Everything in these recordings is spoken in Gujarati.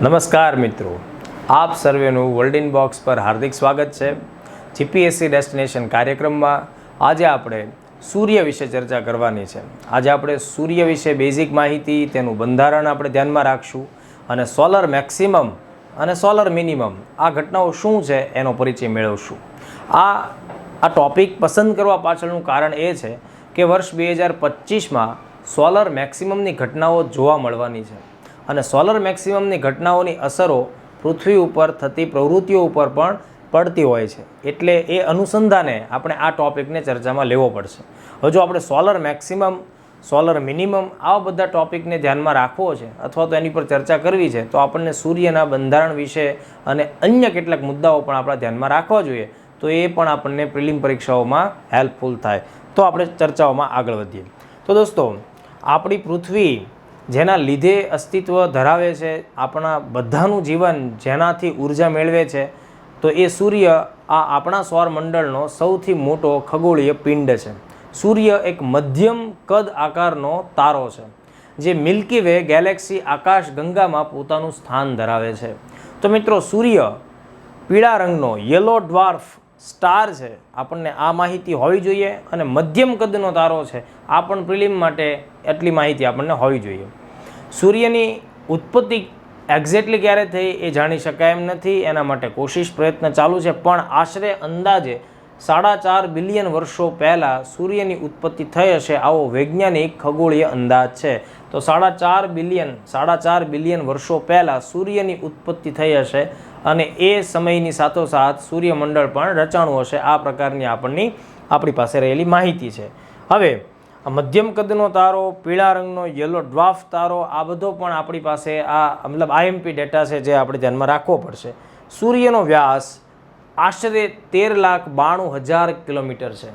નમસ્કાર મિત્રો, આપ સર્વેનું વર્લ્ડ ઇન બોક્સ પર હાર્દિક સ્વાગત છે. જીપીએસસી ડેસ્ટિનેશન કાર્યક્રમમાં આજે આપણે સૂર્ય વિશે ચર્ચા કરવાની છે. આજે આપણે સૂર્ય વિશે બેઝિક માહિતી, તેનું બંધારણ આપણે ધ્યાનમાં રાખશું અને સોલર મેક્સિમમ અને સોલર મિનિમમ આ ઘટનાઓ શું છે એનો પરિચય મેળવશું. આ ટોપિક પસંદ કરવા પાછળનું કારણ એ છે કે વર્ષ 2025માં સોલર મેક્સિમમની ઘટનાઓ જોવા મળવાની છે અને સોલર મેક્સિમમની ઘટનાઓની અસરો પૃથ્વી ઉપર થતી પ્રવૃત્તિઓ ઉપર પણ પડતી હોય છે. એટલે એ અનુસંધાને આપણે આ ટોપિકને ચર્ચામાં લેવો પડશે. હવે જો આપણે સોલર મેક્સિમમ, સોલર મિનિમમ આવા બધા ટોપિકને ધ્યાનમાં રાખવો છે અથવા તો એની પર ચર્ચા કરવી છે તો આપણને સૂર્યના બંધારણ વિશે અને અન્ય કેટલાક મુદ્દાઓ પણ આપણા ધ્યાનમાં રાખવા જોઈએ. તો એ પણ આપણને પ્રિલિમ પરીક્ષાઓમાં હેલ્પફુલ થાય. તો આપણે ચર્ચાઓમાં આગળ વધીએ. તો દોસ્તો, આપણી પૃથ્વી જેના લીધે અસ્તિત્વ ધરાવે છે, આપણા બધાનું જીવન જેનાથી ઉર્જા મેળવે છે, તો એ સૂર્ય આ આપણા સૌરમંડળનો સૌથી મોટો ખગોળીય પિંડ છે. સૂર્ય એક મધ્યમ કદ આકારનો તારો છે જે મિલ્કી વે ગેલેક્સી આકાશ ગંગામાં પોતાનું સ્થાન ધરાવે છે. તો મિત્રો, સૂર્ય પીળા રંગનો યલો ડ્વાર્ફ સ્ટાર છે. આપણને આ માહિતી હોવી જોઈએ અને મધ્યમ કદનો તારો છે. આ પણ પ્રિલિમ માટે એટલી માહિતી આપણને હોવી જોઈએ. સૂર્યની ઉત્પત્તિ એક્ઝેક્ટલી ક્યારે થઈ એ જાણી શકાય એમ નથી. એના માટે કોશિશ પ્રયત્ન ચાલુ છે, પણ આશરે અંદાજે 4.5 બિલિયન વર્ષો પહેલાં સૂર્યની ઉત્પત્તિ થઈ હશે આવો વૈજ્ઞાનિક ખગોળીય અંદાજ છે. તો 4.5 બિલિયન વર્ષો પહેલાં સૂર્યની ઉત્પત્તિ થઈ હશે અને એ સમયની સાથોસાથ સૂર્યમંડળ પણ રચાણું હશે. આ પ્રકારની આપણી પાસે રહેલી માહિતી છે. હવે મધ્યમ કદનો તારો, પીળા રંગનો યલો ડ્વાર્ફ તારો, આ બધો પણ આપણી પાસે આઈએમપી ડેટા છે જે આપણે ધ્યાનમાં રાખવો પડશે. સૂર્યનો વ્યાસ આશરે 13,92,000 કિલોમીટર છે.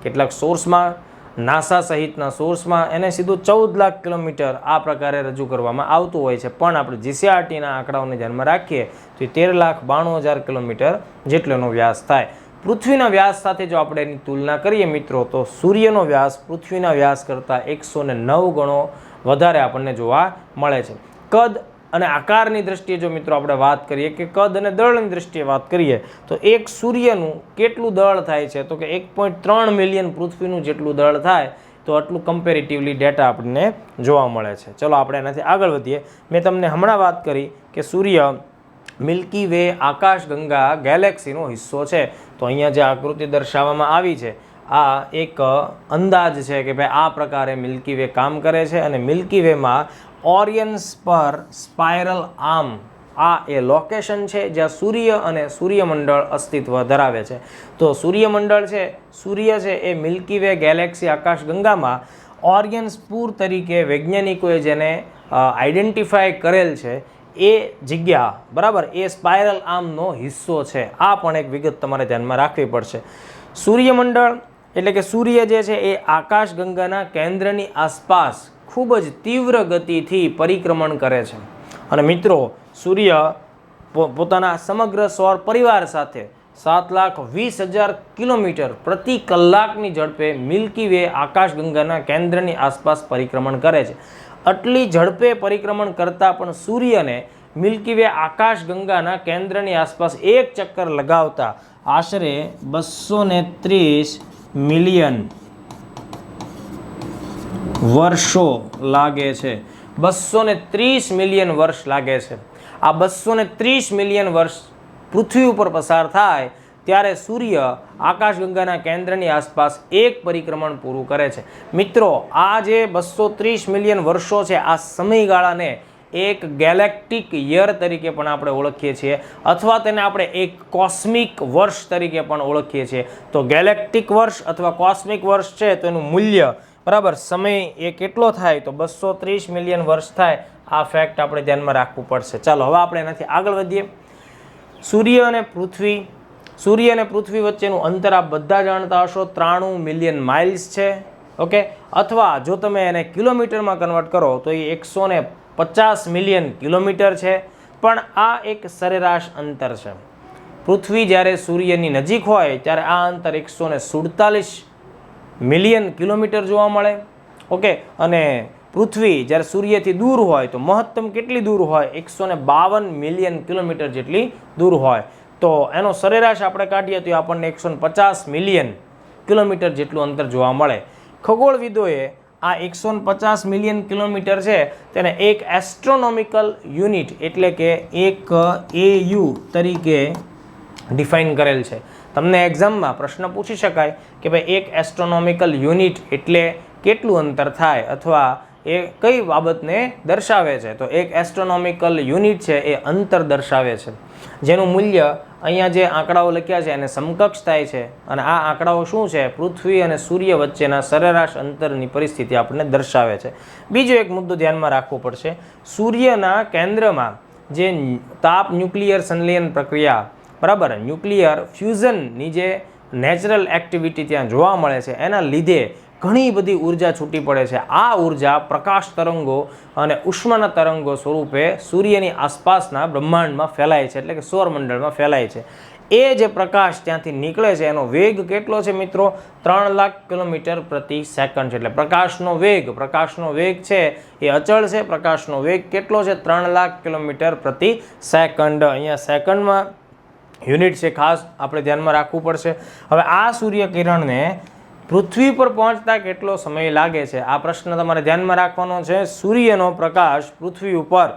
કેટલાક સોર્સમાં, નાસા સહિતના સોર્સમાં એને સીધું 14 લાખ કિલોમીટર આ પ્રકારે રજૂ કરવામાં આવતું હોય છે, પણ આપણે જીસીઆરટીના આંકડાઓને ધ્યાનમાં રાખીએ તો એ 13,92,000 કિલોમીટર જેટલો એનો વ્યાસ થાય. પૃથ્વીના વ્યાસ સાથે જો આપણે એની તુલના કરીએ મિત્રો, તો સૂર્યનો વ્યાસ પૃથ્વીના વ્યાસ કરતાં 109 ગણો વધારે આપણને જોવા મળે છે. કદ અને આકારની દ્રષ્ટિએ જો મિત્રો આપણે વાત કરીએ કે કદ અને દળની દ્રષ્ટિએ વાત કરીએ તો એક સૂર્યનું કેટલું દળ થાય છે તો કે 1.3 મિલિયન પૃથ્વીનું જેટલું દળ થાય. તો આટલું કમ્પેરેટિવલી ડેટા આપણને જોવા મળે છે. ચલો આપણે એનાથી આગળ વધીએ. મેં તમને હમણાં વાત કરી કે સૂર્ય મિલ્કી વે આકાશગંગા ગેલેક્સીનો હિસ્સો છે. તો અહીંયા જે આકૃતિ દર્શાવવામાં આવી છે આ એક અંદાજ છે કે ભાઈ આ પ્રકારે મિલ્કી વે કામ કરે છે અને મિલ્કી વેમાં ઓરિયન્સ પર સ્પાઇરલ આર્મ આ એ લોકેશન છે જ્યાં સૂર્ય અને સૂર્યમંડળ અસ્તિત્વ ધરાવે છે. તો સૂર્યમંડળ છે, સૂર્ય છે એ મિલ્કી વે ગેલેક્સી આકાશગંગામાં ઓરિયન્સ પૂર તરીકે વૈજ્ઞાનિકોએ જેને આઈડેન્ટિફાય કરેલ છે એ જગ્યા, બરાબર, એ સ્પાઇરલ આર્મનો હિસ્સો છે. આ પણ એક વિગત તમારે ધ્યાનમાં રાખવી પડશે. સૂર્યમંડળ એટલે કે સૂર્ય જે છે એ આકાશગંગાના કેન્દ્રની આસપાસ ખૂબ જ તીવ્ર ગતિથી પરિક્રમણ કરે છે. અને મિત્રો, સૂર્ય પોતાના સમગ્ર સૌર પરિવાર સાથે 7,20,000 કિલોમીટર પ્રતિ કલાકની ઝડપે મિલ્કી વે આકાશગંગાના કેન્દ્રની આસપાસ પરિક્રમણ કરે છે. આટલી ઝડપે પરિક્રમણ કરતાં પણ સૂર્યને મિલ્કી વે આકાશગંગાના કેન્દ્રની આસપાસ એક ચક્કર લગાવતા આશરે 230 મિલિયન વર્ષો લાગે છે. 230 મિલિયન વર્ષ લાગે છે. આ 230 મિલિયન વર્ષ પૃથ્વી ઉપર પસાર થાય ત્યારે સૂર્ય આકાશગંગાના કેન્દ્રની આસપાસ એક પરિક્રમણ પૂરું કરે છે. મિત્રો, આ જે 230 મિલિયન વર્ષો છે આ સમયગાળાને એક ગેલેક્ટિક યર તરીકે પણ આપણે ઓળખીએ છીએ અથવા તેને આપણે એક કોસ્મિક વર્ષ તરીકે પણ ઓળખીએ છીએ. તો ગેલેક્ટિક વર્ષ અથવા કોસ્મિક વર્ષ છે તો એનું મૂલ્ય, બરાબર, સમય એ કેટલો થાય તો 230 મિલિયન વર્ષ થાય. આ ફેક્ટ આપણે ધ્યાનમાં રાખવું પડશે. ચાલો હવે આપણે એનાથી આગળ વધીએ. સૂર્ય અને પૃથ્વી વચ્ચેનું અંતર આપ બધા જાણતા હશો 93 મિલિયન માઇલ્સ છે. ઓકે, અથવા જો તમે એને કિલોમીટરમાં કન્વર્ટ કરો તો એ 150 મિલિયન કિલોમીટર છે. પણ આ એક સરેરાશ અંતર છે. પૃથ્વી જ્યારે સૂર્યની નજીક હોય ત્યારે આ અંતર 147 મિલિયન કિલોમીટર જોવા મળે. ઓકે, અને પૃથ્વી જ્યારે સૂર્યથી દૂર હોય તો મહત્તમ કેટલી દૂર હોય? 152 મિલિયન કિલોમીટર જેટલી દૂર હોય. તો એનો સરેરાશ આપણે કાઢીએ તો આપણને 150 મિલિયન કિલોમીટર જેટલું અંતર જોવા મળે. ખગોળવિદોએ આ 150 મિલિયન કિલોમીટર છે તેને એક એસ્ટ્રોનોમિકલ યુનિટ એટલે કે એક AU તરીકે ડિફાઇન કરેલ છે. તમને એક્ઝામમાં પ્રશ્ન પૂછી શકાય કે ભાઈ એક એસ્ટ્રોનોમિકલ યુનિટ એટલે કેટલું અંતર થાય અથવા એ કઈ બાબતને દર્શાવે છે? તો એક એસ્ટ્રોનોમિકલ યુનિટ છે એ અંતર દર્શાવે છે, જેનું મૂલ્ય અહીંયા જે આંકડાઓ લખ્યા છે એને સમકક્ષ થાય છે. અને આ આંકડાઓ શું છે? પૃથ્વી અને સૂર્ય વચ્ચેના સરેરાશ અંતરની પરિસ્થિતિ આપણને દર્શાવે છે. બીજો એક મુદ્દો ધ્યાનમાં રાખવો પડશે. સૂર્યના કેન્દ્રમાં જે તાપ ન્યુક્લિયર સંલયન પ્રક્રિયા, બરાબર, ન્યુક્લિયર ફ્યુઝનની જે નેચરલ એક્ટિવિટી ત્યાં જોવા મળે છે એના લીધે ઘણી બધી ઉર્જા છૂટી પડે છે. આ ઉર્જા પ્રકાશ તરંગો અને ઉષ્માના તરંગો સ્વરૂપે સૂર્યની આસપાસના બ્રહ્માંડમાં ફેલાય છે, એટલે કે સૌરમંડળમાં ફેલાય છે. એ જે પ્રકાશ ત્યાંથી નીકળે છે એનો વેગ કેટલો છે મિત્રો? 3 લાખ કિલોમીટર પ્રતિ સેકન્ડ છે. એટલે પ્રકાશનો વેગ છે એ અચળ છે. પ્રકાશનો વેગ કેટલો છે? 3 લાખ કિલોમીટર પ્રતિ સેકન્ડ. અહીંયા સેકન્ડમાં યુનિટ છે, ખાસ આપણે ધ્યાનમાં રાખવું પડશે. હવે આ સૂર્યકિરણને પૃથ્વી પર પહોંચતા કેટલો સમય લાગે છે? આ પ્રશ્ન તમારે ધ્યાનમાં રાખવાનો છે. સૂર્યનો પ્રકાશ પૃથ્વી ઉપર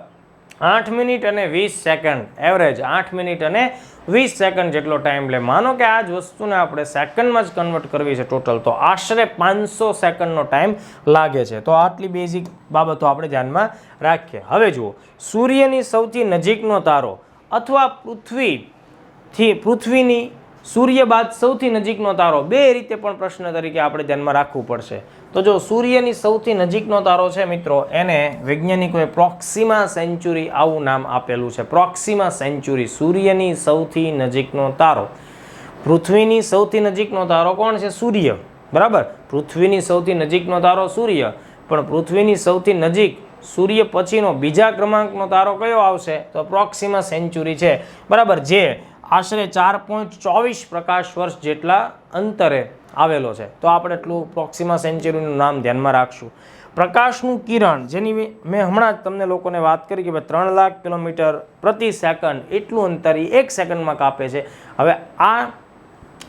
8 મિનિટ અને 20 સેકન્ડ, એવરેજ 8 મિનિટ અને 20 સેકન્ડ જેટલો ટાઈમ લે. માનો કે આ જ વસ્તુને આપણે સેકન્ડમાં જ કન્વર્ટ કરવી છે ટોટલ, તો આશરે 500 સેકન્ડનો ટાઈમ લાગે છે. તો આટલી બેઝિક બાબતો આપણે ધ્યાનમાં રાખીએ. હવે જુઓ, સૂર્યની સૌથી નજીકનો તારો અથવા પૃથ્વીની સૂર્ય બાદ સૌથી નજીકનો તારો, બે રીતે પણ પ્રશ્ન તરીકે આપણે ધ્યાનમાં રાખવું પડશે. તો જો સૂર્યની સૌથી નજીકનો તારો છે મિત્રો, એને વૈજ્ઞાનિકોએ પ્રોક્સિમા સેન્ચુરી આવું નામ આપેલું છે. પ્રોક્સિમા સેન્ચુરી, સૂર્યની સૌથી નજીકનો તારો. પૃથ્વીની સૌથી નજીકનો તારો કોણ છે? સૂર્ય, બરાબર. પૃથ્વીની સૌથી નજીકનો તારો સૂર્ય, પણ પૃથ્વીની સૌથી નજીક સૂર્ય પછીનો બીજા ક્રમાંકનો તારો કયો આવશે? તો પ્રોક્સિમા સેન્ચુરી છે, બરાબર, જે આશરે 4.24 પ્રકાશ વર્ષ જેટલા અંતરે આવેલો છે. તો આપણે એટલું પ્રોક્સિમા સેન્ચુરીનું નામ ધ્યાનમાં રાખશું. પ્રકાશનું કિરણ, જેની મેં હમણાં જ તમને લોકોને વાત કરી કે ભાઈ 3 લાખ કિલોમીટર પ્રતિ સેકન્ડ એટલું અંતર 1 સેકન્ડમાં કાપે છે. હવે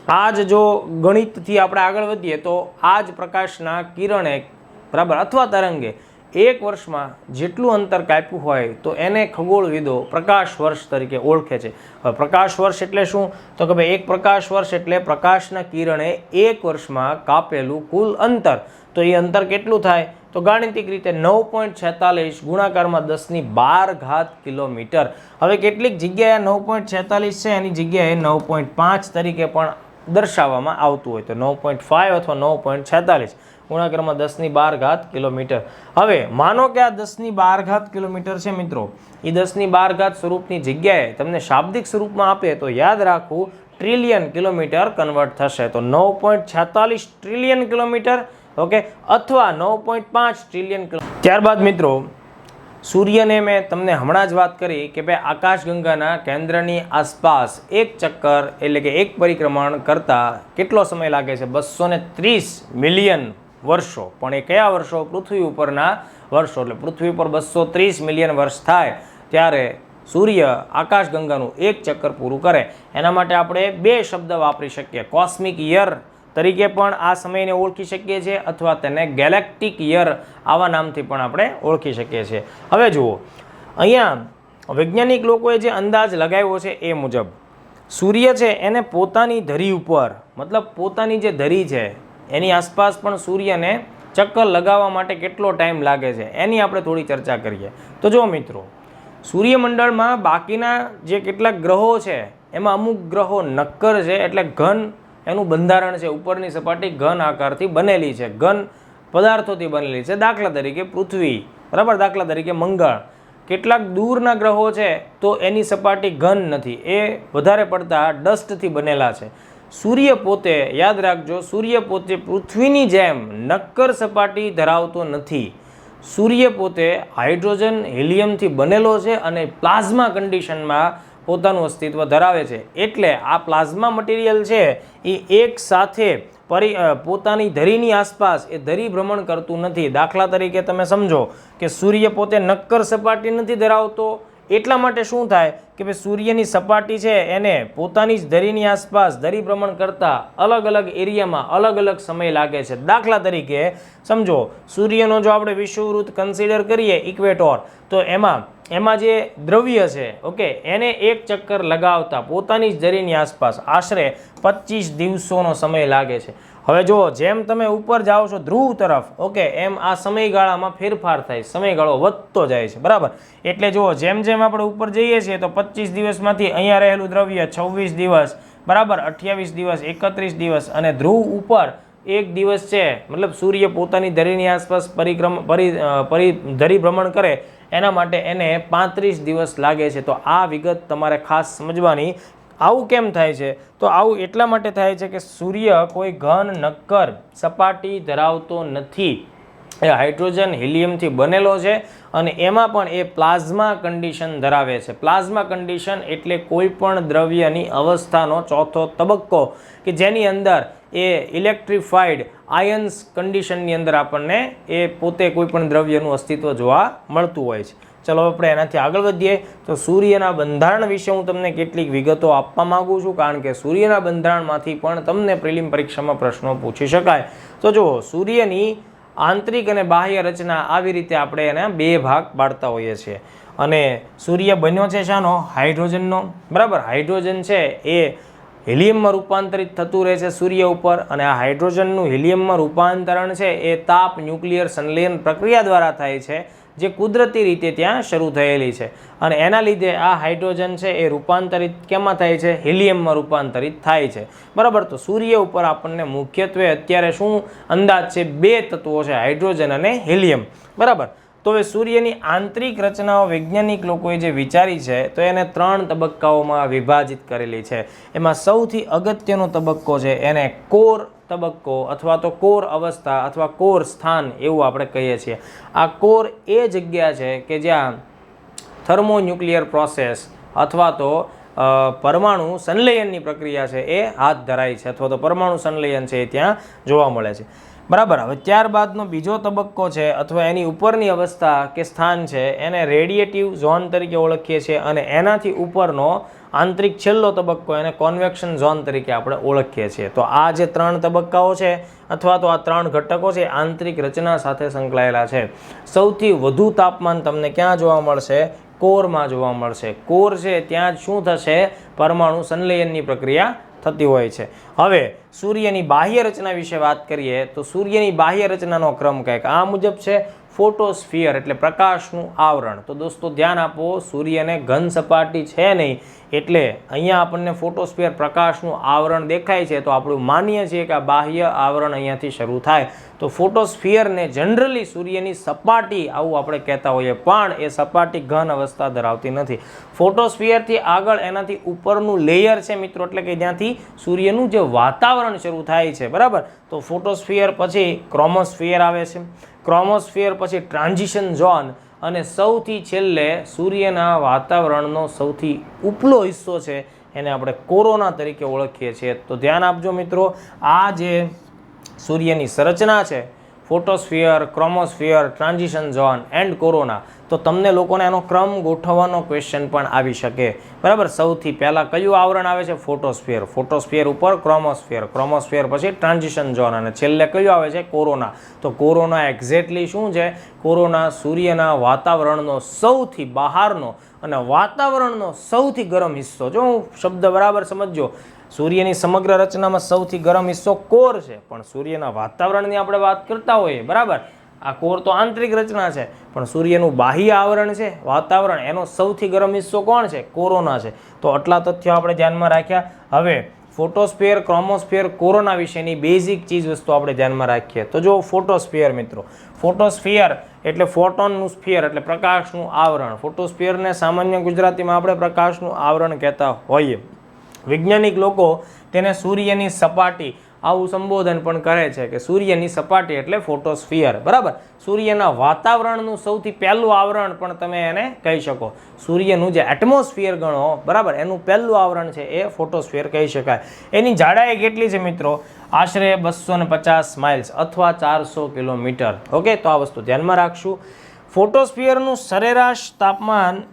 આ જ જો ગણિતથી આપણે આગળ વધીએ તો આ જ પ્રકાશના કિરણે, બરાબર, અથવા તરંગે 1 વર્ષમાં જેટલું અંતર કાપ્યું હોય તો એને ખગોળવિદો પ્રકાશ વર્ષ તરીકે ઓળખે છે. હવે પ્રકાશ વર્ષ એટલે શું? તો કે ભાઈ એક પ્રકાશ વર્ષ એટલે પ્રકાશના કિરણે 1 વર્ષમાં કાપેલું કુલ અંતર. તો એ અંતર કેટલું થાય? તો ગાણિતિક રીતે 9.46 ગુણાકારમાં 10⁻12 કિલોમીટર. હવે કેટલીક જગ્યાએ 9.46 છે એની જગ્યાએ 9.5 તરીકે પણ દર્શાવવામાં આવતું હોય, તો 9.5 અથવા 9.46 ગુણાકારમાં 10⁻12 કિલોમીટર. હવે માનો કે આ 10⁻12 કિલોમીટર છે મિત્રો, એ 10⁻12 સ્વરૂપની જગ્યાએ તમને શાબ્દિક સ્વરૂપમાં આપે તો યાદ રાખવું ટ્રિલિયન કિલોમીટર કન્વર્ટ થશે. તો 9.46 ટ્રિલિયન કિલોમીટર, ઓકે, અથવા 9.5 ટ્રિલિયન કિલોમીટર. ત્યારબાદ મિત્રો, સૂર્યને મેં તમને હમણાં જ વાત કરી કે ભાઈ આકાશગંગાના કેન્દ્રની આસપાસ એક ચક્કર એટલે કે એક પરિક્રમણ કરતાં કેટલો સમય લાગે છે? 230 મિલિયન વર્ષો. પણ એ કયા વર્ષો? પૃથ્વી ઉપરના વર્ષો. એટલે પૃથ્વી પર 230 મિલિયન વર્ષ થાય ત્યારે સૂર્ય આકાશગંગાનું એક ચક્કર પૂરું કરે. એના માટે આપણે બે શબ્દ વાપરી શકીએ. કોસ્મિક યર તરીકે પણ આ સમયને ઓળખી શકીએ છીએ અથવા તેને ગેલેક્ટિક યર આવા નામથી પણ આપણે ઓળખી શકીએ છીએ. હવે જુઓ, અહીંયા વૈજ્ઞાનિક લોકોએ જે અંદાજ લગાવ્યો છે એ મુજબ સૂર્ય છે એને પોતાની ધરી ઉપર, મતલબ પોતાની જે ધરી છે એની આસપાસ પણ સૂર્યને ચક્કર લગાવવા માટે કેટલો ટાઈમ લાગે છે એની આપણે થોડી ચર્ચા કરીએ. તો જો મિત્રો, સૂર્યમંડળમાં બાકીના જે કેટલાક ગ્રહો છે એમાં અમુક ગ્રહો નક્કર છે, એટલે ઘન એનું બંધારણ છે, ઉપરની સપાટી ઘન આકારથી બનેલી છે, ઘન પદાર્થોથી બનેલી છે. દાખલા તરીકે પૃથ્વી, બરાબર, દાખલા તરીકે મંગળ. કેટલાક દૂરના ગ્રહો છે તો એની સપાટી ઘન નથી, એ વધારે પડતા ડસ્ટથી બનેલા છે. સૂર્ય પોતે, યાદ રાખજો, સૂર્ય પોતે પૃથ્વીની જેમ નક્કર સપાટી ધરાવતો નથી. સૂર્ય પોતે હાઇડ્રોજન હિલિયમથી બનેલો છે અને પ્લાઝમા કન્ડિશનમાં પોતાનું અસ્તિત્વ ધરાવે છે. એટલે આ પ્લાઝમા મટીરિયલ છે એ એક સાથે પોતાની ધરીની આસપાસ એ ધરી ભ્રમણ કરતું નથી. દાખલા તરીકે તમે સમજો કે સૂર્ય પોતે નક્કર સપાટી નથી ધરાવતો, એટલા માટે શું થાય કે ભાઈ સૂર્યની સપાટી છે એને પોતાની જ ધરીની આસપાસ ધરી ભ્રમણ કરતા અલગ અલગ એરિયામાં અલગ અલગ સમય લાગે છે. દાખલા તરીકે સમજો સૂર્યનો જો આપણે વિષુવવૃત્ત કન્સિડર કરીએ ઇક્વેટર, તો એમાં જે દ્રવ્ય છે ઓકે એને એક ચક્કર લગાવતા પોતાની જ ધરીની આસપાસ આશરે 25 દિવસોનો સમય લાગે છે. હવે જો જેમ તમે ઉપર જાઓ છો ધ્રુવ તરફ ઓકે એમ આ સમયગાળામાં ફેરફાર થાય, સમયગાળો વધતો જાય છે બરાબર. એટલે જુઓ જેમ જેમ આપણે ઉપર જઈએ છીએ તો 25 દિવસમાંથી અહીંયા રહેલું દ્રવ્ય 26 દિવસ બરાબર, 28 દિવસ, 31 દિવસ, અને ધ્રુવ ઉપર એક દિવસ છે, મતલબ સૂર્ય પોતાની ધરીની આસપાસ ધરી ભ્રમણ કરે એના માટે એને 35 દિવસ લાગે છે. તો આ વિગત તમારે ખાસ સમજવાની. આવું કેમ થાય છે? તો આવું એટલા માટે થાય છે કે સૂર્ય કોઈ ઘન નક્કર સપાટી ધરાવતો નથી. એ હાઇડ્રોજન હિલિયમથી બનેલો છે અને એમાં પણ એ પ્લાઝમા કન્ડિશન ધરાવે છે. પ્લાઝમા કન્ડિશન એટલે કોઈ પણ દ્રવ્યની અવસ્થાનો ચોથો તબક્કો કે જેની અંદર એ ઇલેક્ટ્રિફાઈડ આયન્સ કન્ડિશનની અંદર આપણને એ પોતે કોઈ પણ દ્રવ્યનું અસ્તિત્વ જોવા મળતું હોય છે. ચલો આપણે એનાથી આગળ વધીએ. તો સૂર્યના બંધારણ વિશે હું તમને કેટલીક વિગતો આપવા માગું છું, કારણ કે સૂર્યના બંધારણમાંથી પણ તમને પ્રિલિમ પરીક્ષામાં પ્રશ્નો પૂછી શકાય. તો જુઓ, સૂર્યની આંતરિક અને બાહ્ય રચના આવી રીતે આપણે એના બે ભાગ પાડતા હોઈએ છીએ. અને સૂર્ય બન્યો છે શાનો? હાઇડ્રોજનનો બરાબર. હાઇડ્રોજન છે એ હિલિયમમાં રૂપાંતરિત થતું રહે છે સૂર્ય ઉપર, અને આ હાઇડ્રોજનનું હિલિયમમાં રૂપાંતરણ છે એ તાપ ન્યુક્લિયર સંલયન પ્રક્રિયા દ્વારા થાય છે, જે કુદરતી રીતે ત્યાં શરૂ થયેલી છે. અને એના લીધે આ હાઇડ્રોજન છે એ રૂપાંતરિત કેમાં થાય છે? હિલિયમમાં રૂપાંતરિત થાય છે બરાબર. તો સૂર્ય ઉપર આપણને મુખ્યત્વે અત્યારે શું અંદાજ છે? બે તત્વો છે, હાઇડ્રોજન અને હિલિયમ બરાબર. તો હવે સૂર્યની આંતરિક રચનાઓ વૈજ્ઞાનિક લોકોએ જે વિચારી છે તો એને 3 તબક્કાઓમાં વિભાજિત કરેલી છે. એમાં સૌથી અગત્યનો તબક્કો છે એને કોર તબક્કો અથવા તો કોર અવસ્થા અથવા કોર સ્થાન એવું આપણે કહીએ છીએ. આ કોર એ જગ્યા છે કે જ્યાં થર્મોન્યુક્લિયર પ્રોસેસ અથવા તો પરમાણુ સંલયનની પ્રક્રિયા છે એ હાથ ધરાય છે, અથવા તો પરમાણુ સંલયન છે એ ત્યાં જોવા મળે છે બરાબર. હવે ત્યારબાદનો બીજો તબક્કો છે અથવા એની ઉપરની અવસ્થા કે સ્થાન છે એને રેડિયેટિવ ઝોન તરીકે ઓળખીએ છીએ, અને એનાથી ઉપરનો આંતરિક છેલ્લો તબક્કો એને કોન્વેક્શન ઝોન તરીકે આપણે ઓળખીએ છીએ. તો આ જે 3 તબક્કાઓ છે અથવા તો આ 3 ઘટકો છે આંતરિક રચના સાથે સંકળાયેલા છે. સૌથી વધુ તાપમાન તમને ક્યાં જોવા મળશે? કોરમાં જોવા મળશે. કોર છે ત્યાં શું થશે? પરમાણુ સંલયનની પ્રક્રિયા થતી હોય છે. હવે સૂર્યની બાહ્ય રચના વિશે વાત કરીએ તો સૂર્યની બાહ્ય રચનાનો ક્રમ કંઈક આ મુજબ છે. ફોટોસ્ફિયર એટલે પ્રકાશનું આવરણ. તો દોસ્તો ધ્યાન આપો, સૂર્યને ઘન સપાટી છે નહીં, એટલે અહીંયા આપણને ફોટોસ્ફિયર પ્રકાશનું આવરણ દેખાય છે તો આપણે માનીએ છીએ કે આ બાહ્ય આવરણ અહીંયાથી શરૂ થાય. તો ફોટોસ્ફિયરને જનરલી સૂર્યની સપાટી આવું આપણે કહેતા હોઈએ, પણ એ સપાટી ઘન અવસ્થા ધરાવતી નથી. ફોટોસ્ફિયરથી આગળ એનાથી ઉપરનું લેયર છે મિત્રો, એટલે કે જ્યાંથી સૂર્યનું જે વાતાવરણ શરૂ થાય છે બરાબર. તો ફોટોસ્ફિયર પછી ક્રોમોસ્ફિયર આવે છે, ક્રોમોસ્ફિયર પછી ટ્રાન્ઝિશન ઝોન, અને સૌથી છેલ્લે સૂર્યના વાતાવરણનો સૌથી ઉપલો હિસ્સો છે એને આપણે કોરોના તરીકે ઓળખીએ છીએ. તો ધ્યાન આપજો મિત્રો, આ જે સૂર્યની સંરચના છે ફોટોસ્ફિયર, ક્રોમોસ્ફિયર, ટ્રાન્ઝિશન ઝોન એન્ડ કોરોના, તો તમને લોકોને એનો ક્રમ ગોઠવવાનો ક્વેશ્ચન પણ આવી શકે બરાબર. સૌથી પહેલાં કયું આવરણ આવે છે? ફોટોસ્ફિયર. ફોટોસ્ફિયર ઉપર ક્રોમોસ્ફિયર, ક્રોમોસ્ફિયર પછી ટ્રાન્ઝિશન ઝોન, અને છેલ્લે કયું આવે છે? કોરોના. તો કોરોના એક્ઝેક્ટલી શું છે? કોરોના સૂર્યના વાતાવરણનો સૌથી બહારનો અને વાતાવરણનો સૌથી ગરમ હિસ્સો. જો હું શબ્દ બરાબર સમજજો, સૂર્યની સમગ્ર રચનામાં સૌથી ગરમ હિસ્સો કોર છે, પણ સૂર્યના વાતાવરણની આપણે વાત કરતા હોઈએ બરાબર. આ કોર તો આંતરિક રચના છે, પણ સૂર્યનું બાહ્ય આવરણ છે વાતાવરણ, એનો સૌથી ગરમ હિસ્સો કોણ છે? કોરોના છે. તો આટલા તથ્યો આપણે ધ્યાનમાં રાખ્યા. હવે ફોટોસ્ફિયર, ક્રોમોસ્ફિયર, કોરોના વિશેની બેઝિક ચીજ વસ્તુ આપણે ધ્યાનમાં રાખીએ. તો જો ફોટોસ્ફિયર મિત્રો, ફોટોસ્ફિયર એટલે ફોટોનનું સ્ફિયર એટલે પ્રકાશનું આવરણ. ફોટોસ્ફિયરને સામાન્ય ગુજરાતીમાં આપણે પ્રકાશનું આવરણ કહેતા હોઈએ. વૈજ્ઞાનિક લોકો તેને સૂર્યની સપાટી આવું સંબોધન પણ કરે છે કે સૂર્યની સપાટી એટલે ફોટોસ્ફિયર, બરાબર. સૂર્યના વાતાવરણનું સૌથી પહેલું આવરણ પણ તમે એને કહી શકો. સૂર્યનું જે એટમોસ્ફિયર ગણો, બરાબર, એનું પહેલું આવરણ છે એ ફોટોસ્ફિયર કહી શકાય. એની જાડાઈ કેટલી છે મિત્રો? આશરે 250 માઇલ્સ અથવા 400 કિલોમીટર. ઓકે, તો આ વસ્તુ ધ્યાનમાં રાખશું. ફોટોસ્ફિયરનું સરેરાશ તાપમાન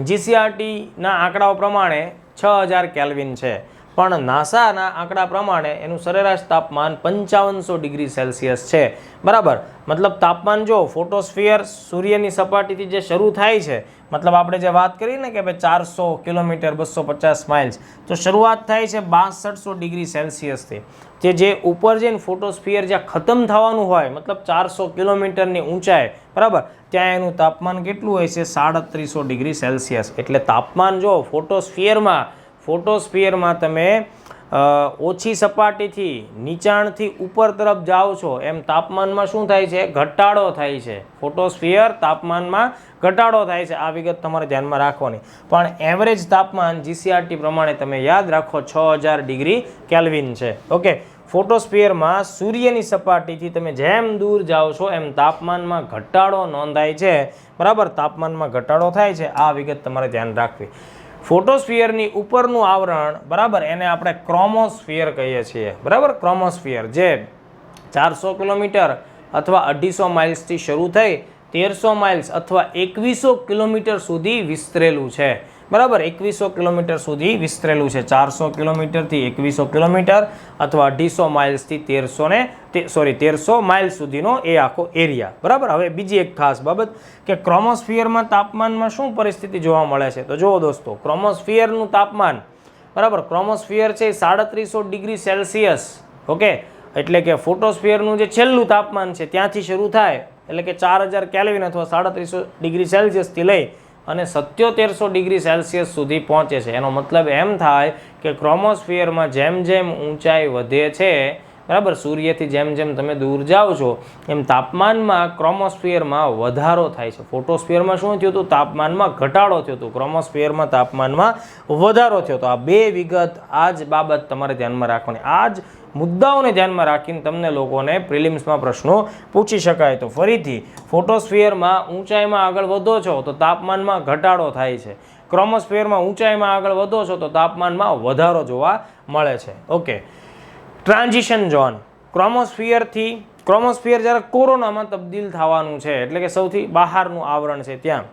GCRTના આંકડાઓ પ્રમાણે 6000 કેલ્વિન છે, પણ નાસાના આંકડા પ્રમાણે એનું સરેરાશ તાપમાન 5500 ડિગ્રી સેલ્સિયસ છે, બરાબર. મતલબ તાપમાન જો ફોટોસ્ફિયર સૂર્યની સપાટીથી જે શરૂ થાય છે, મતલબ આપણે જે વાત કરી ને કે ભાઈ 400 કિલોમીટર 250 માઇલ્સ, તો શરૂઆત થાય છે 6200 ડિગ્રી સેલ્સિયસથી. જે ઉપર જઈને ફોટોસ્ફિયર જ્યાં ખતમ થવાનું હોય, મતલબ 400 કિલોમીટરની ઊંચાઈ, બરાબર, ત્યાં એનું તાપમાન કેટલું હોય છે? 3700 ડિગ્રી સેલ્સિયસ. એટલે તાપમાન જો ફોટોસ્ફિયરમાં તમે ઓછી સપાટીથી નીચાણથી ઉપર તરફ જાઓ છો એમ તાપમાનમાં શું થાય છે? ઘટાડો થાય છે. ફોટોસ્ફિયર તાપમાનમાં ઘટાડો થાય છે. આ વિગત તમારે ધ્યાનમાં રાખવાની. પણ એવરેજ તાપમાન GCRT પ્રમાણે તમે યાદ રાખો 6000 ડિગ્રી કેલ્વિન છે. ઓકે, ફોટોસ્ફિયરમાં સૂર્યની સપાટીથી તમે જેમ દૂર જાઓ છો એમ તાપમાનમાં ઘટાડો નોંધાય છે, બરાબર. તાપમાનમાં ઘટાડો થાય છે. આ વિગત તમારે ધ્યાન રાખવી. ફોટોસ્ફિયરની ઉપરનું આવરણ, બરાબર, એને આપણે ક્રોમોસ્ફિયર કહીએ છીએ, બરાબર. ક્રોમોસ્ફિયર જે 400 કિલોમીટર અથવા 250 માઇલ્સથી શરૂ થઈ 1300 માઇલ્સ અથવા 2100 કિલોમીટર સુધી વિસ્તરેલું છે, બરાબર. 2100 કિલોમીટર સુધી વિસ્તરેલું છે. 400 કિલોમીટરથી 2100 કિલોમીટર અથવા 250 માઇલ્સથી 1300 માઇલ્સ સુધીનો એ આખો એરિયા, બરાબર. હવે બીજી એક ખાસ બાબત કે ક્રોમોસ્ફિયરમાં તાપમાનમાં શું પરિસ્થિતિ જોવા મળે છે? તો જુઓ દોસ્તો, ક્રોમોસ્ફિયરનું તાપમાન, બરાબર, ક્રોમોસ્ફિયર છે 3700 ડિગ્રી સેલ્સિયસ. ઓકે, એટલે કે ફોટોસ્ફિયરનું જે છેલ્લું તાપમાન છે ત્યાંથી શરૂ થાય, એટલે કે 4000 કેલ્વિન અથવા 3700 ડિગ્રી સેલ્સિયસથી લઈ અને 7700 ડિગ્રી સેલ્સિયસ સુધી પહોંચે છે. એનો મતલબ એમ થાય કે ક્રોમોસ્ફિયરમાં જેમ જેમ ઊંચાઈ વધે છે, બરાબર, સૂર્યથી જેમ જેમ તમે દૂર જાઓ છો એમ તાપમાનમાં ક્રોમોસ્ફિયરમાં વધારો થાય છે. ફોટોસ્ફિયરમાં શું થયું હતું? તાપમાનમાં ઘટાડો થયો હતો. ક્રોમોસ્ફિયરમાં તાપમાનમાં વધારો થયો હતો. આ બે વિગત, આ જ બાબત તમારે ધ્યાનમાં રાખવાની. આ જ મુદ્દાઓને ધ્યાનમાં રાખીને તમને લોકોને પ્રિલિમ્સમાં પ્રશ્નો પૂછી શકાય. તો ફરીથી, ફોટોસ્ફિયરમાં ઊંચાઈમાં આગળ વધો છો તો તાપમાનમાં ઘટાડો થાય છે. ક્રોમોસ્ફિયરમાં ઊંચાઈમાં આગળ વધો છો તો તાપમાનમાં વધારો જોવા મળે છે. Okay, transition zone. ક્રોમોસ્ફિયર જ્યારે કોરોનામાં તબદીલ થવાનું છે, એટલે કે સૌથી બહારનું આવરણ છે ત્યાં,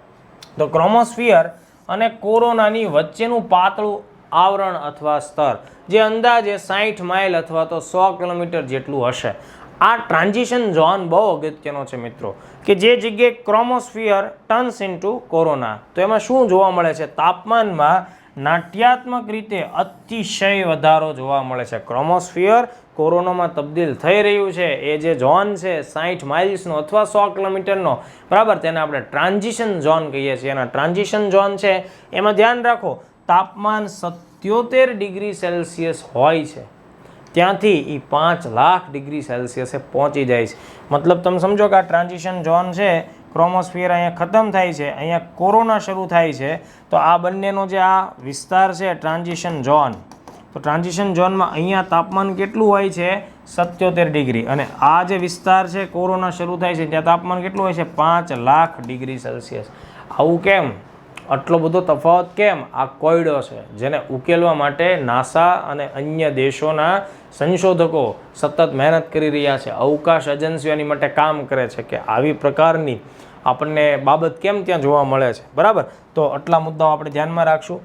તો ક્રોમોસ્ફિયર અને કોરોનાની વચ્ચેનું પાતળું આવરણ અથવા સ્તર જે અંદાજે 60 માઇલ અથવા તો 100 કિલોમીટર જેટલું હશે. આ ટ્રાન્ઝિશન ઝોન બહુ અગત્યનો છે મિત્રો, કે જે જગ્યાએ ક્રોમોસ્ફિયર ટર્ન્સ ઇન્ટુ કોરોના, તો એમાં શું જોવા મળે છે? તાપમાનમાં નાટ્યાત્મક રીતે અતિશય વધારો જોવા મળે છે. ક્રોમોસ્ફિયર કોરોનામાં તબદીલ થઈ રહ્યું છે, એ જે ઝોન છે 60 માઇલ્સનો અથવા 100 કિલોમીટરનો, બરાબર, તેને આપણે ટ્રાન્ઝિશન ઝોન કહીએ છીએ. એના ટ્રાન્ઝિશન ઝોન છે એમાં ધ્યાન રાખો, તાપમાન 77 ડિગ્રી સેલ્સિયસ હોય છે, ત્યાંથી એ 5 લાખ ડિગ્રી સેલ્સિયસે પહોંચી જાય છે. મતલબ તમે સમજો કે આ ટ્રાન્ઝિશન ઝોન છે, ક્રોમોસ્ફિયર અહીંયા ખતમ થાય છે, અહીંયા કોરોના શરૂ થાય છે, તો આ બંનેનો જે આ વિસ્તાર છે ટ્રાન્ઝિશન ઝોન, તો ટ્રાન્ઝિશન ઝોનમાં અહીંયા તાપમાન કેટલું હોય છે? 77 ડિગ્રી. અને આ જે વિસ્તાર છે કોરોના શરૂ થાય છે ત્યાં તાપમાન કેટલું હોય છે? 5 લાખ ડિગ્રી સેલ્સિયસ. આવું કેમ? આટલો બધો તફાવત કેમ? આ કોયડો છે જેને ઉકેલવા માટે નાસા અને અન્ય દેશોના સંશોધકો સતત મહેનત કરી રહ્યા છે. અવકાશ એજન્સીઓ એની માટે કામ કરે છે કે આવી પ્રકારની આપણને બાબત કેમ ત્યાં જોવા મળે છે, બરાબર. તો આટલા મુદ્દાઓ આપણે ધ્યાનમાં રાખશું.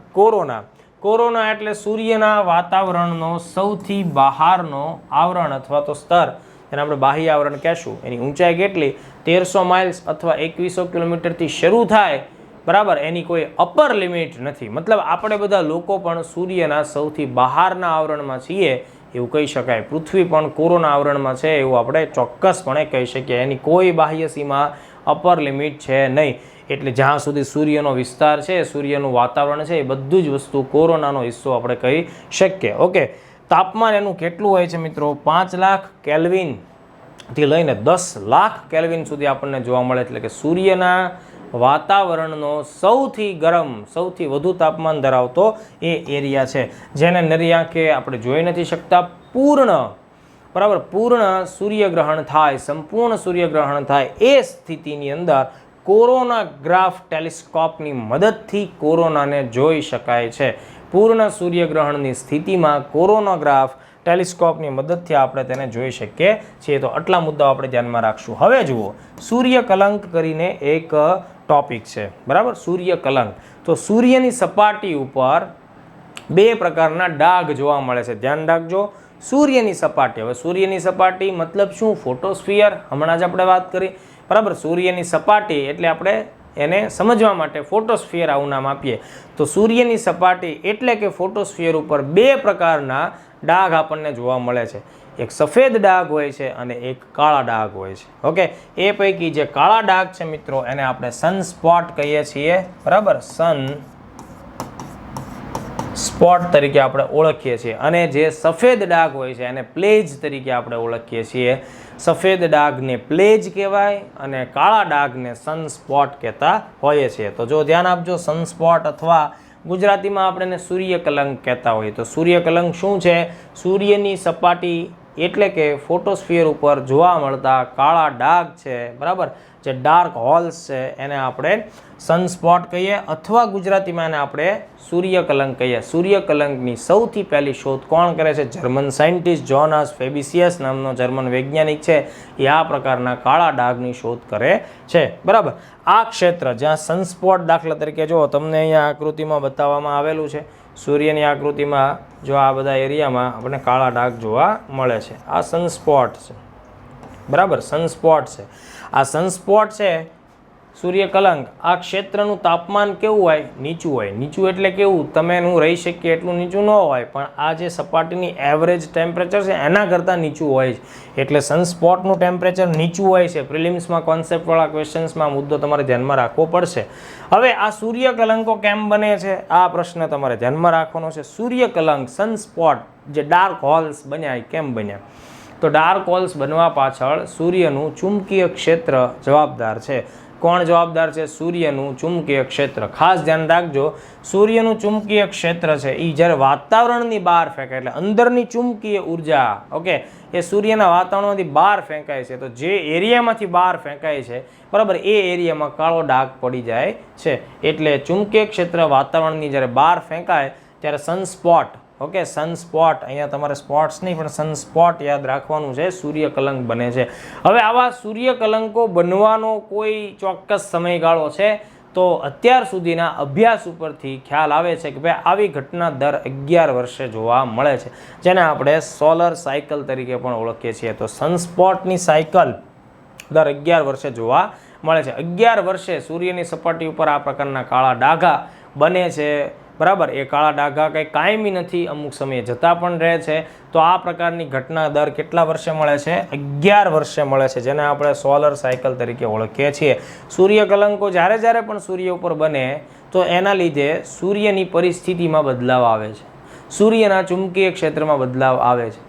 કોરોના એટલે સૂર્યના વાતાવરણનો સૌથી બહારનો આવરણ અથવા તો સ્તર, એને આપણે બાહ્ય આવરણ કહેશું. એની ઊંચાઈ કેટલી? 1300 માઇલ્સ અથવા 2100 કિલોમીટરથી શરૂ થાય, બરાબર. એની કોઈ અપર લિમિટ નથી. મતલબ આપણે બધા લોકો પણ સૂર્યના સૌથી બહારના આવરણમાં છીએ એવું કહી શકાય. પૃથ્વી પણ કોરોના આવરણમાં છે એવું આપણે ચોક્કસપણે કહી શકીએ. એની કોઈ બાહ્ય સીમા, અપર લિમિટ છે નહીં. એટલે જ્યાં સુધી સૂર્યનો વિસ્તાર છે, સૂર્યનું વાતાવરણ છે, એ બધું જ વસ્તુ કોરોનાનો હિસ્સો આપણે કહી શકીએ. ઓકે, તાપમાન એનું કેટલું હોય છે મિત્રો? 5 લાખ કેલ્વિનથી લઈને 10 લાખ કેલ્વિન સુધી આપણને જોવા મળે. એટલે કે સૂર્યના વાતાવરણનો સૌથી ગરમ, સૌથી વધુ તાપમાન ધરાવતો એ એરિયા છે, જેને નરી આંખે આપણે જોઈ નથી શકતા. પૂર્ણ બરાબર પૂર્ણ સૂર્યગ્રહણ થાય, સંપૂર્ણ સૂર્યગ્રહણ થાય એ સ્થિતિની અંદર કોરોનાગ્રાફ ટેલિસ્કોપની મદદથી કોરોનાને જોઈ શકાય છે. પૂર્ણ સૂર્યગ્રહણની સ્થિતિમાં કોરોનાગ્રાફ ટેલિસ્કોપની મદદથી આપણે તેને જોઈ શકીએ છીએ. તો આટલા મુદ્દાઓ આપણે ધ્યાનમાં રાખશું. હવે જુઓ, સૂર્યકલંક કરીને એક ટોપિક છે, બરાબર. સૂર્યકલંક, તો સૂર્યની સપાટી ઉપર બે પ્રકારના ડાઘ જોવા મળે છે. ધ્યાન રાખજો, સૂર્યની સપાટી. હવે સૂર્યની સપાટી મતલબ શું? ફોટોસ્ફિયર. હમણાં જ આપણે વાત કરી, બરાબર. સૂર્યની સપાટી એટલે આપણે એને સમજવા માટે ફોટોસ્ફિયર આવું નામ આપીએ. તો સૂર્યની સપાટી એટલે કે ફોટોસ્ફિયર ઉપર બે પ્રકારના ડાઘ આપણને જોવા મળે છે. એક સફેદ ડાઘ હોય છે અને એક કાળા ડાઘ હોય છે. ઓકે, એ પૈકી જે કાળા ડાઘ છે મિત્રો, એને આપણે સનસ્પોટ કહીએ છીએ, બરાબર. સન સ્પોટ તરીકે આપણે ઓળખીએ છીએ. અને જે સફેદ ડાઘ હોય છે એને પ્લેજ તરીકે આપણે ઓળખીએ છીએ. સફેદ ડાઘને પ્લેજ કહેવાય અને કાળા ડાઘને સનસ્પોટ કહેતા હોઈએ છીએ. તો જો ધ્યાન આપજો, સનસ્પોટ અથવા ગુજરાતીમાં આપણે એને સૂર્યકલંક કહેતા હોઈએ. તો સૂર્યકલંક શું છે? સૂર્યની સપાટી એટલે કે ફોટોસ્ફિયર ઉપર જોવા મળતા કાળા ડાઘ છે, બરાબર, જે ડાર્ક હોલ્સ છે, એને આપણે સનસ્પોટ કહીએ અથવા ગુજરાતીમાં એને આપણે સૂર્યકલંક કહીએ. સૂર્યકલંકની સૌથી પહેલી શોધ કોણ કરે છે? જર્મન સાયન્ટિસ્ટ જોનાસ ફેબિસિયસ નામનો જર્મન વૈજ્ઞાનિક છે. એ આ પ્રકારના કાળા ડાઘની શોધ કરે છે, બરાબર. આ ક્ષેત્ર જ્યાં સનસ્પોટ, દાખલા તરીકે જો તમને અહીંયા આકૃતિમાં બતાવવામાં આવેલું છે, સૂર્યની આકૃતિમાં જો આ બધા એરિયામાં આપણને કાળા ડાઘ જોવા મળે છે. આ સનસ્પોટ છે, બરાબર. સનસ્પોટ છે. આ સનસ્પોટ છે, સૂર્યકલંક. આ ક્ષેત્રનું તાપમાન કેવું હોય? નીચું હોય. નીચું એટલે કેવું? તમે હું રહી શકીએ એટલું નીચું ન હોય, પણ આ જે સપાટીની એવરેજ ટેમ્પરેચર છે એના કરતાં નીચું હોય છે. એટલે સનસ્પોટનું ટેમ્પરેચર નીચું હોય છે. પ્રિલિમ્સમાં કોન્સેપ્ટવાળા ક્વેશ્ચન્સમાં મુદ્દો તમારે ધ્યાનમાં રાખવો પડશે. હવે આ સૂર્યકલંકો કેમ બને છે? આ પ્રશ્ન તમારે ધ્યાનમાં રાખવાનો છે. સૂર્યકલંક, સનસ્પોટ, જે ડાર્ક હોલ્સ બન્યા એ કેમ બન્યા? તો ડાર્ક હોલ્સ બનવા પાછળ સૂર્યનું ચુંબકીય ક્ષેત્ર જવાબદાર છે. કોણ જવાબદાર છે? સૂર્યનું ચુંબકીય ક્ષેત્ર. ખાસ ધ્યાન રાખજો, સૂર્યનું ચુંબકીય ક્ષેત્ર છે એ જ્યારે વાતાવરણની બહાર ફેંકાય એટલે અંદરની ચુંબકીય ઉર્જા, ઓકે, એ સૂર્યના વાતાવરણમાંથી બહાર ફેંકાય છે. તો જે એરિયામાંથી બહાર ફેંકાય છે, બરાબર, એ એરિયામાં કાળો ડાઘ પડી જાય છે. એટલે ચુંબકીય ક્ષેત્ર વાતાવરણની જ્યારે બહાર ફેંકાય ત્યારે સનસ્પોટ, ઓકે, સનસ્પોટ, અહીંયા તમારે સ્પોટ્સ નહીં પણ સનસ્પોટ યાદ રાખવાનું છે, સૂર્યકલંક બને છે. હવે આવા સૂર્યકલંકો બનવાનો કોઈ ચોક્કસ સમયગાળો છે? તો અત્યાર સુધીના અભ્યાસ ઉપરથી ખ્યાલ આવે છે કે ભાઈ આવી ઘટના દર 11 વર્ષે જોવા મળે છે, જેને આપણે સોલર સાયકલ તરીકે પણ ઓળખીએ છીએ. તો સનસ્પોટની સાયકલ દર 11 વર્ષે જોવા મળે છે. 11 વર્ષે સૂર્યની સપાટી ઉપર આ પ્રકારના કાળા ડાઘા બને છે, બરાબર. એ કાળા ડાઘા કંઈ કાયમી નથી, અમુક સમયે જતા પણ રહે છે. તો આ પ્રકારની ઘટના દર કેટલા વર્ષે મળે છે? 11 વર્ષે મળે છે, જેને આપણે સોલર સાયકલ તરીકે ઓળખીએ છીએ. સૂર્યકલંકો જ્યારે જ્યારે પણ સૂર્ય ઉપર બને તો એના લીધે સૂર્યની પરિસ્થિતિમાં બદલાવ આવે છે, સૂર્યના ચુંબકીય ક્ષેત્રમાં બદલાવ આવે છે,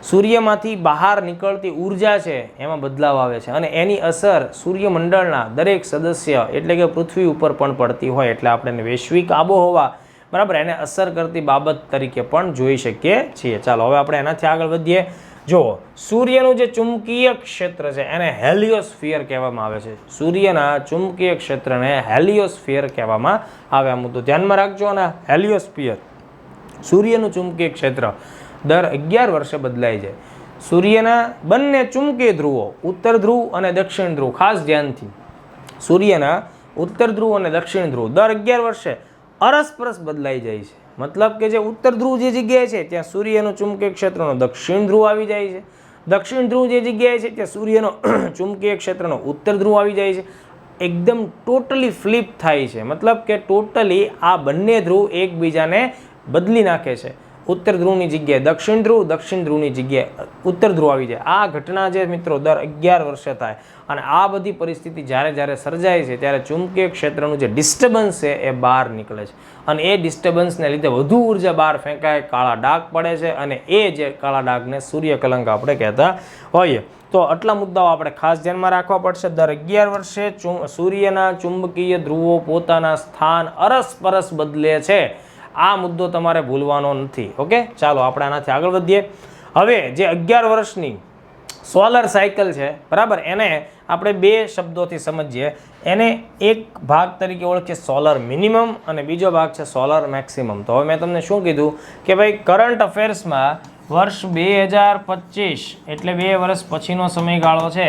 સૂર્યમાંથી બહાર નીકળતી ઉર્જા છે એમાં બદલાવ આવે છે અને એની અસર સૂર્યમંડળના દરેક સદસ્ય એટલે કે પૃથ્વી ઉપર પણ પડતી હોય. એટલે આપણે વૈશ્વિક આબોહવા, બરાબર, એને અસર કરતી બાબત તરીકે પણ જોઈ શકીએ છીએ. ચાલો હવે આપણે એનાથી આગળ વધીએ. જુઓ, સૂર્યનું જે ચુંબકીય ક્ષેત્ર છે એને હેલિયોસ્ફિયર કહેવામાં આવે છે. સૂર્યના ચુંબકીય ક્ષેત્રને હેલિયોસ્ફિયર કહેવામાં આવે. આ મુદ્દો ધ્યાનમાં રાખજો. અને હેલિયોસ્ફિયર, સૂર્યનું ચુંબકીય ક્ષેત્ર દર 11 વર્ષે બદલાઈ જાય. સૂર્યના બંને ચુંબકીય ધ્રુવો, ઉત્તર ધ્રુવ અને દક્ષિણ ધ્રુવ, ખાસ ધ્યાનથી, સૂર્યના ઉત્તર ધ્રુવ અને દક્ષિણ ધ્રુવ દર 11 વર્ષે અરસપરસ બદલાઈ જાય છે. મતલબ કે જે ઉત્તર ધ્રુવ જે જગ્યાએ છે ત્યાં સૂર્યનું ચુંબકીય ક્ષેત્રનો દક્ષિણ ધ્રુવ આવી જાય છે. દક્ષિણ ધ્રુવ જે જગ્યાએ છે ત્યાં સૂર્યનો ચુંબકીય ક્ષેત્રનો ઉત્તર ધ્રુવ આવી જાય છે. એકદમ ટોટલી ફ્લિપ થાય છે. મતલબ કે ટોટલી આ બંને ધ્રુવ એકબીજાને બદલી નાખે છે. ઉત્તર ધ્રુવની જગ્યાએ દક્ષિણ ધ્રુવ, દક્ષિણ ધ્રુવની જગ્યાએ ઉત્તર ધ્રુવ આવી જાય. આ ઘટના જે મિત્રો દર 11 વર્ષે થાય. અને આ બધી પરિસ્થિતિ જ્યારે જ્યારે સર્જાય છે ત્યારે ચુંબકીય ક્ષેત્રનું જે ડિસ્ટર્બન્સ છે એ બહાર નીકળે છે અને એ ડિસ્ટર્બન્સને લીધે વધુ ઉર્જા બહાર ફેંકાય, કાળા ડાઘ પડે છે અને એ જે કાળા ડાઘને સૂર્યકલંક આપણે કહેતા હોઈએ. તો આટલા મુદ્દાઓ આપણે ખાસ ધ્યાનમાં રાખવા પડશે. દર 11 વર્ષે સૂર્યના ચુંબકીય ધ્રુવો પોતાના સ્થાન અરસપરસ બદલે છે. આ મુદ્દો તમારે ભૂલવાનો નથી. ઓકે, ચાલો આપણે આનાથી આગળ વધીએ. હવે જે 11 વર્ષની સોલર સાયકલ છે, બરાબર, એને આપણે બે શબ્દોથી સમજીએ. એને એક ભાગ તરીકે ઓળખીએ સોલર મિનિમમ અને બીજો ભાગ છે સોલર મેક્સિમમ. તો હવે મેં તમને શું કીધું કે ભાઈ કરંટ અફેર્સમાં વર્ષ 2025 એટલે 2 વર્ષ પછીનો સમયગાળો છે,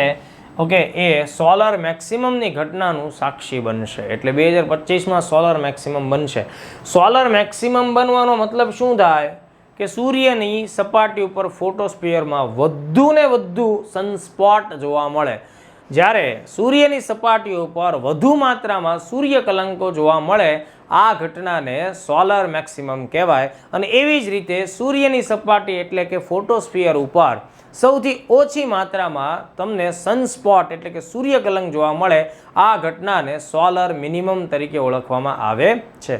ઓકે, એ સોલર મેક્સિમમની ઘટનાનું સાક્ષી બનશે. એટલે 2025માં સોલર મેક્સિમમ બનશે. સોલર મેક્સિમમ બનવાનો મતલબ શું થાય કે સૂર્યની સપાટી ઉપર ફોટોસ્ફિયરમાં વધુ ને વધુ સનસ્પોટ જોવા મળે. જ્યારે સૂર્યની સપાટી ઉપર વધુ માત્રામાં સૂર્યકલંકો જોવા મળે, આ ઘટનાને સોલર મેક્સિમમ કહેવાય. અને એવી જ રીતે સૂર્યની સપાટી એટલે કે ફોટોસ્ફિયર ઉપર સૌથી ઓછી માત્રામાં તમને સનસ્પોટ એટલે કે સૂર્યકલંક જોવા મળે, આ ઘટનાને સોલર મિનિમમ તરીકે ઓળખવામાં આવે છે.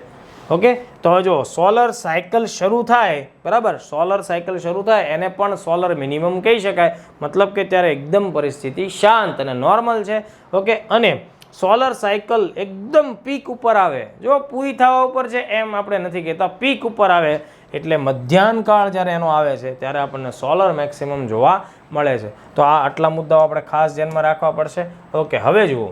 ઓકે, તો હવે જો સોલર સાયકલ શરૂ થાય, બરાબર, સોલર સાયકલ શરૂ થાય એને પણ સોલર મિનિમમ કહી શકાય. મતલબ કે ત્યારે એકદમ પરિસ્થિતિ શાંત અને નોર્મલ છે. ઓકે, અને સોલર સાયકલ એકદમ પીક ઉપર આવે, જો પૂરી થવા ઉપર છે એમ આપણે નથી કહેતા, પીક ઉપર આવે એટલે મધ્યાહન કાળ જ્યારે એનો આવે છે ત્યારે આપણને સોલર મેક્સિમમ જોવા મળે છે. તો આ આટલા મુદ્દાઓ આપણે ખાસ ધ્યાનમાં રાખવા પડશે. ઓકે, હવે જુઓ,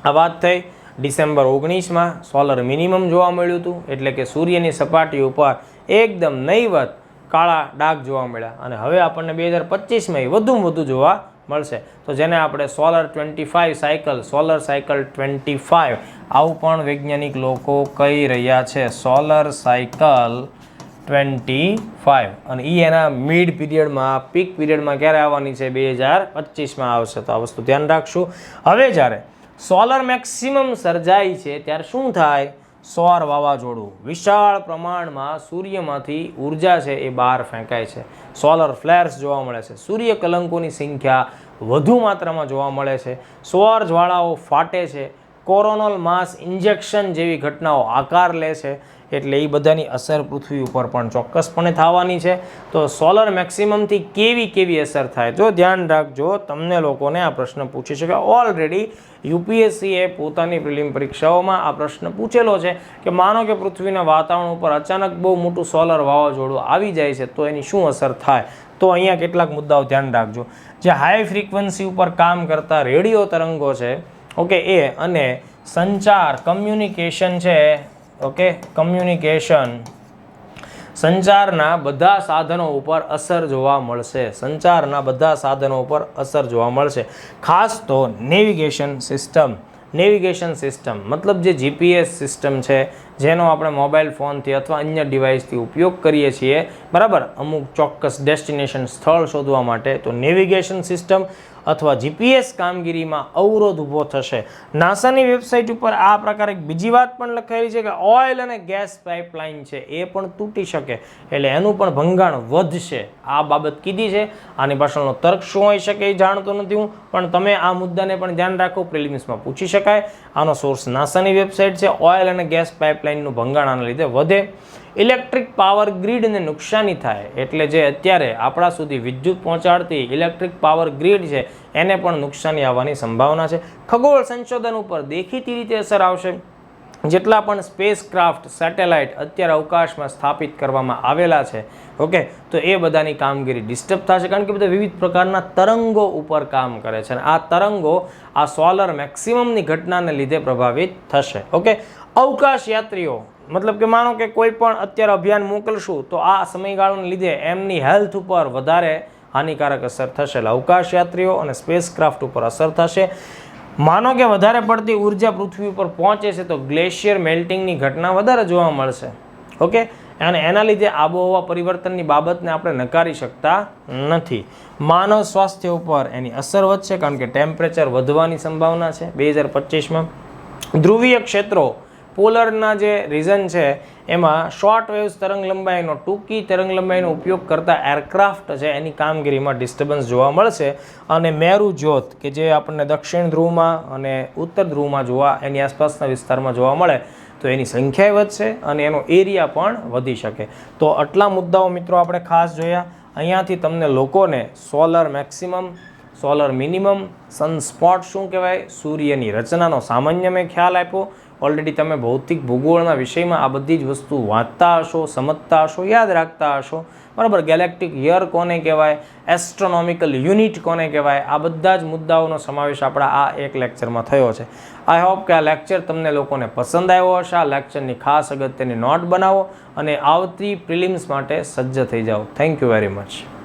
આ વાત થઈ ડિસેમ્બર 19માં સોલર મિનિમમ જોવા મળ્યું હતું, એટલે કે સૂર્યની સપાટી ઉપર એકદમ નહીવત કાળા ડાઘ જોવા મળ્યા. અને હવે આપણને 2025માં વધુમાં વધુ જોવા મળશે. તો જેને આપણે સોલર 25 સાયકલ, સોલર સાયકલ 25 આવું પણ વૈજ્ઞાનિક લોકો કહી રહ્યા છે, સોલર સાયકલ 25. અને એ એના મિડ પીરિયડમાં, પીક પીરિયડમાં ક્યારે આવવાની છે? 2025માં આવશે. તો આ વસ્તુ ધ્યાન રાખશું. હવે જ્યારે સોલર મેક્સિમમ સર્જાય છે ત્યારે શું થાય? સૌર વાવાઝોડું, વિશાળ પ્રમાણમાં સૂર્યમાંથી ઉર્જા છે એ બહાર ફેંકાય છે. સોલર ફ્લેર્સ જોવા મળે છે. સૂર્ય કલંકોની સંખ્યા વધુ માત્રામાં જોવા મળે છે. સૌર જ્વાળાઓ ફાટે છે. કોરોનલ માસ ઇન્જેક્શન જેવી ઘટનાઓ આકાર લે છે. એટલે એ બધાની અસર પૃથ્વી ઉપર પણ ચોક્કસપણે થવાની છે. તો સોલર મેક્સિમમથી કેવી કેવી અસર થાય, જો ધ્યાન રાખજો, તમને લોકોને આ પ્રશ્ન પૂછી શકે. ઓલરેડી યુપીએસસીએ પોતાની પ્રિલિમ પરીક્ષાઓમાં આ પ્રશ્ન પૂછેલો છે કે માનો કે પૃથ્વીના વાતાવરણ ઉપર અચાનક બહુ મોટું સોલર વાવાઝોડું આવી જાય છે તો એની શું અસર થાય. તો અહીંયા કેટલાક મુદ્દાઓ ધ્યાન રાખજો. જે હાઈ ફ્રીક્વન્સી ઉપર કામ કરતા રેડિયો તરંગો છે, ઓકે, એ અને સંચાર, કમ્યુનિકેશન છે, ઓકે, કમ્યુનિકેશન, સંચારના બધા સાધનો ઉપર અસર જોવા મળશે. સંચારના બધા સાધનો ઉપર અસર જોવા મળશે. ખાસ તો નેવિગેશન સિસ્ટમ. નેવિગેશન સિસ્ટમ મતલબ જે જીપીએસ સિસ્ટમ છે, જેનો આપણે મોબાઈલ ફોનથી અથવા અન્ય ડિવાઇસથી ઉપયોગ કરીએ છીએ, બરાબર, અમુક ચોક્કસ ડેસ્ટિનેશન સ્થળ શોધવા માટે, તો નેવિગેશન સિસ્ટમ અથવા જીપીએસ કામગીરીમાં અવરોધ ઊભો થશે. નાસાની વેબસાઇટ ઉપર આ પ્રકારે એક બીજી વાત પણ લખાયેલી છે કે ઓઇલ અને ગેસ પાઇપલાઇન છે એ પણ તૂટી શકે, એટલે એનું પણ ભંગાણ વધશે. આ બાબત કીધી છે. આની પાછળનો તર્ક શું હોઈ શકે એ જાણતો નથી હું, પણ તમે આ મુદ્દાને પણ ધ્યાન રાખો, પ્રિલિમ્સમાં પૂછી શકાય. આનો સોર્સ નાસાની વેબસાઇટ છે. ઓઇલ અને ગેસ પાઇપલાઇનનું ભંગાણ આના લીધે વધે. ઇલેક્ટ્રિક પાવર ગ્રીડને નુકસાની થાય, એટલે જે અત્યારે આપણા સુધી વિદ્યુત પહોંચાડતી ઇલેક્ટ્રિક પાવર ગ્રીડ છે એને પણ નુકસાની આવવાની સંભાવના છે. ખગોળ સંશોધન ઉપર દેખીતી રીતે અસર આવશે. જેટલા પણ સ્પેસ ક્રાફ્ટ, સેટેલાઇટ અત્યારે અવકાશમાં સ્થાપિત કરવામાં આવેલા છે, ઓકે, તો એ બધાની કામગીરી ડિસ્ટર્બ થશે, કારણ કે બધા વિવિધ પ્રકારના તરંગો ઉપર કામ કરે છે અને આ તરંગો આ સોલર મેક્સિમમની ઘટનાને લીધે પ્રભાવિત થશે. ઓકે, અવકાશ યાત્રીઓ, મતલબ કે માનો કે કોઈ પણ અત્યારે અભિયાન મોકલશું તો આ સમયગાળાને લીધે એમની હેલ્થ ઉપર વધારે હાનિકારક અસર થશે. એટલે અવકાશ યાત્રીઓ અને સ્પેસ ક્રાફ્ટ ઉપર અસર થશે. માનો કે વધારે પડતી ઉર્જા પૃથ્વી ઉપર પહોંચે છે તો ગ્લેશિયર મેલ્ટિંગની ઘટના વધારે જોવા મળશે. ઓકે, અને એના લીધે આબોહવા પરિવર્તનની બાબતને આપણે નકારી શકતા નથી. માનવ સ્વાસ્થ્ય ઉપર એની અસર વધશે, કારણ કે ટેમ્પરેચર વધવાની સંભાવના છે 2025માં. ધ્રુવીય ક્ષેત્રો, પોલરના જે રીઝન છે એમાં શોર્ટ વેવ્સ તરંગ લંબાઈનો, ટૂંકી તરંગ લંબાઈનો ઉપયોગ કરતા એરક્રાફ્ટ છે એની કામગીરીમાં ડિસ્ટર્બન્સ જોવા મળશે. અને મેરુ જ્યોત કે જે આપણને દક્ષિણ ધ્રુવમાં અને ઉત્તર ધ્રુવમાં જોવા, એની આસપાસના વિસ્તારમાં જોવા મળે, તો એની સંખ્યા વધશે અને એનો એરિયા પણ વધી શકે. તો આટલા મુદ્દાઓ મિત્રો આપણે ખાસ જોયા. અહીંયાથી તમને લોકોને સોલર મેક્સિમમ, સોલર મિનિમમ, સનસ્પોટ શું કહેવાય, સૂર્યની રચનાનો સામાન્ય મેં ખ્યાલ આપ્યો. ઓલરેડી તમે ભૌતિક ભૂગોળના વિષયમાં આ બધી જ વસ્તુ વાંચતા હશો, સમજતા હશો, યાદ રાખતા હશો, બરાબર. ગેલેક્ટિક યર કોને કહેવાય, એસ્ટ્રોનોમિકલ યુનિટ કોને કહેવાય, આ બધા જ મુદ્દાઓનો સમાવેશ આપણા આ એક લેક્ચરમાં થયો છે. આઈ હોપ કે આ લેક્ચર તમને લોકોને પસંદ આવ્યો હશે. આ લેક્ચરની ખાસ અગત્યની નોટ બનાવો અને આવતી પ્રિલિમ્સ માટે સજ્જ થઈ જાઓ. Thank you very much.